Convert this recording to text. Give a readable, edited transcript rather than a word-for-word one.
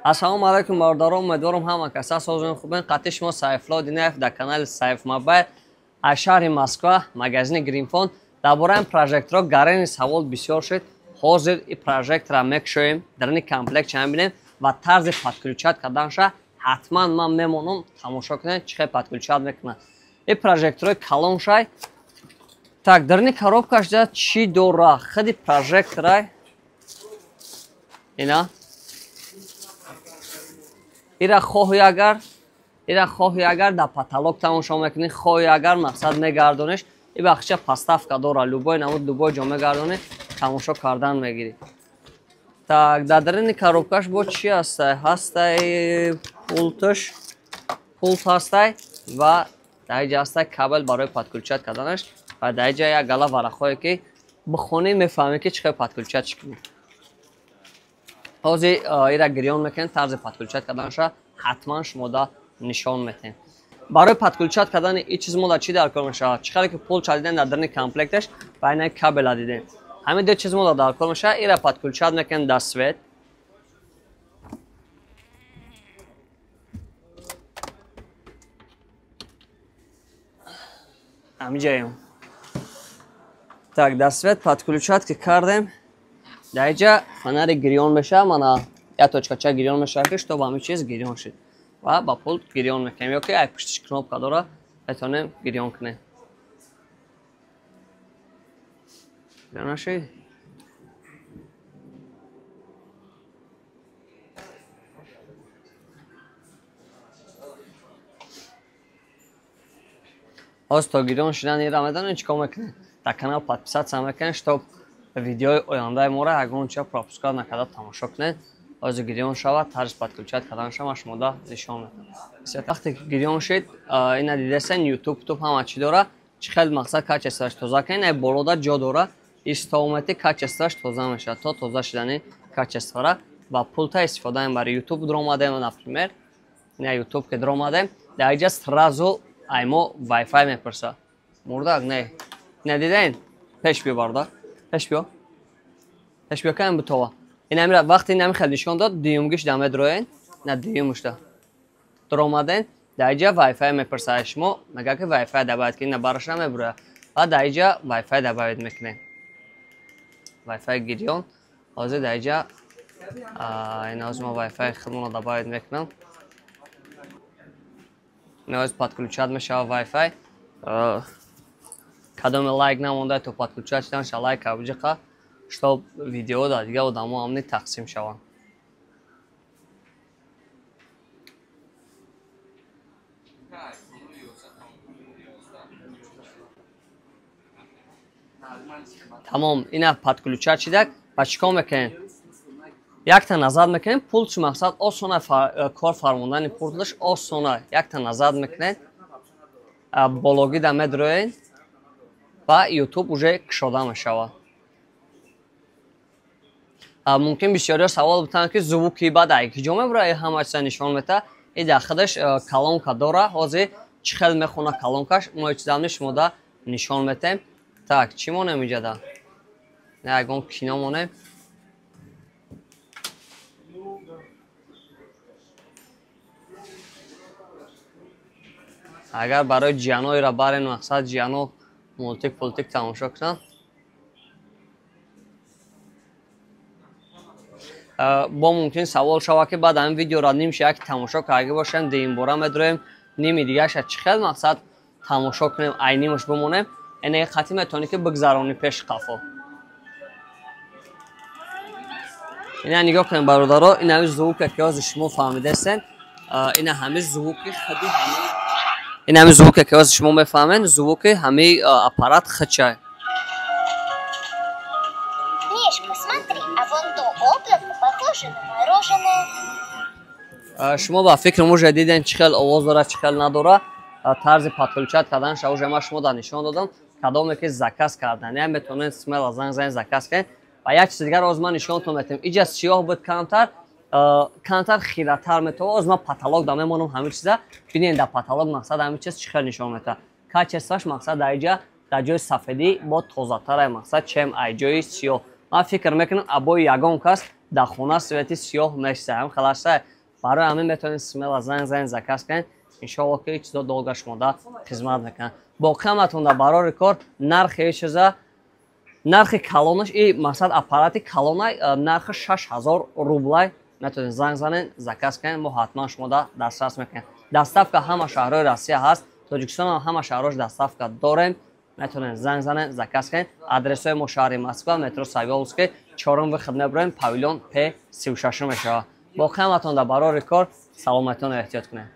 Ассалому алайкум бародарон, умедворам ҳама каса созун хубин. Қатъи шумо Сайфулло Динаев дар канали Сайф Мобайл аз шаҳри Москва, магазини Гринфон. Дар бораи прожектора гарани савол бисёр шуд. Ҳозир ин прожектора мекушоем, дар ин комплект чӣ мебинем ва тарзи подключат карданша ҳатман ман мемонам тамошо кунед чӣ хел подключат мекунад. Ин прожектораи калоншай. Так, дар ин коробкаш чӣ дора? Худи прожекторай ина ира хоҳӣ агар дар потолок тамошо мекунӣ, хоҳӣ агар мақсад мегардониш, ин бахча поставка дора, любой намуд любой ҷо мегардонӣ, тамошо кардан мегирӣ. Так, дар дарини коробкаш бо чӣ ҳастай? Ҳастай пулташ, пулт ҳастай ва дар инҷа ҳастай кабел барои подключат карданаш ва дар инҷа як гала варақҳое ки бихонӣ мефаҳмӣ ки чӣ хел подключатш кунӣ. ҳозир ира гирён мекунем, тарзи подключат карданаша ҳатман шумо да нишон метем. Барои подключат кардани ин чиз мода чӣ дар кор мешавад? Чӣ хеле ки пул чардидем дар дарини комплекташ ва ина кабела дидем. Ҳамин ду чиз мода дар кор мешавад. Ира подключат мекунем дар свет. ҳамиҷаем. Так, дар свет подключат ки кардем. Дар инҷа фонари гирён мешавад, мана як точкача гирён мешавад ки чтоб ҳамин чиз гирён шуд. Ва ба пулт гирён мекунем, ё ки як пуштиш кнопка дора, метавонем гирён кунем. Гирён шуд. ҳозир то гирён шудан ира медонем чӣ кор мекунем? Дар канал подписатсия мекунем, чтоб видеои ояндаи моро ягонча пропускат накарда тамошо кунед. Ҳозир гирён шавад, тарз подключат карданаша ман шумо да нишон медиҳам. Вақте ки гирён шуд, ина дидастен ютуб ҳама чӣ дора, чӣ хел мақсад качестваш тоза кунед. Болода ҷо дора, истомети качестваш тоза мешавад. То тоза шудани качествара ва пулта истифода барои ютуб дромадем, например, ина ютуб ки дромадем, дар инҷа сразу аймо вайфай мепурсад. Мурдак не. Ина диден? Пеш биё барда. Пеш биё. Пеш биё кам бутова. Ина мира вақти ина михел нишон дод, дуюмгиш да медроен, на дуюмш да. Дромаден, дар инҷа вайфай мепурсад аз шумо, мега ки вайфай дабавед ки ина бараш намебура. Ва дар инҷа вайфай дабавед мекунем. Вайфай гирён. Ҳозир дар инҷа ина ҳозир мо вайфай худмона дабавед мекунам. Ина ҳозир подключат мешавад вайфай. Кадоме лайк намонда то подключат шуданша лайк абуҷиқа, чтоб видео дар дига одамо ҳамни тақсим шаванд. тамом, ина подключат шудак ва чӣ кор мекунем? Якта назад мекунем, пултш мақсад осона кор фармондани пултш осона. Якта назад мекунем, бологӣ да медроен ва ютуб уже кушода мешавад. Мумкин бисёриҳо савол бутанд ки звуки бадай ки ҷо мебура ҳама чиза нишон мета. Ин дар худаш колонка дора. Ҳозир чӣ хел мехона колонкаш, мо чизамни шумо да нишон метем. Так, чӣ монем инҷа да? Ягон кино монем. агар барои ҷияноира барен мақсад ҷияно мултик пултик тамошо кунанд. бо мумкин савол шавад ки баъд ҳамин видеора нимша як тамошо карда бошем, дуюм бора медроем, ними дигаша чӣ хел мақсад тамошо кунем, ай нимаш бимонем. Ина як хати метавонӣ ки бигзаронӣ пеши қафо. ина нигоҳ кунем бародаро, ин ҳамин звуке ки ҳозир шумо фаҳмидастен, ина ҳамин звуки худи ин ҳамин звуке ки ҳозир шумо мефаҳмед, звуки ҳамин аппарат худшай. шумо ба фикр муҷа диден чӣ хел овоз дора, чӣ хел надора. Тарзи подключат карданша уже ман шумо да нишон додам. Кадоме ки заказ кардан, я метавонед смело занг занг заказ кунед. Ва як чиз дигар ҳозир ман нишонтон метавонам. Инҷа сиёҳ буд камтар хиратар метавонад. Ҳозир ман потолок да мемонам ҳамин чиза. Бинед дар потолок мақсад ҳамин чиз чӣ хел нишон метавад. Качестваш мақсад дар инҷа дар ҷои сафедӣ бо тозатар мақсад чем ай ҷои сиёҳ. Ман фикр мекунам абои ягон кас در خونه صورتی سیاه میشه هم خلاصه برای همین میتونید سمیل زنگ заказ کنید انشالله که چیزا долго شما خدمت میکنن با قیمتون در برای کار نرخ چیزا نرخ کلونش این مثلا аппарати کلونه نرخ 6000 روبل میتونید زنگ زنید заказ کنید ما حتما شما دسترس میکنیم دستافکا همه شهرهای روسیه هست توجیکستان هم همه شهرهاش دستافکا داریم میتونید زنگ زنید заказ کنید آدرس ما شهر مسکو مترو سایولسکی 4 خدمت بریم پاویلیون P 36 میشه با قیمتون در برای کار سلامتون احتیاط کنید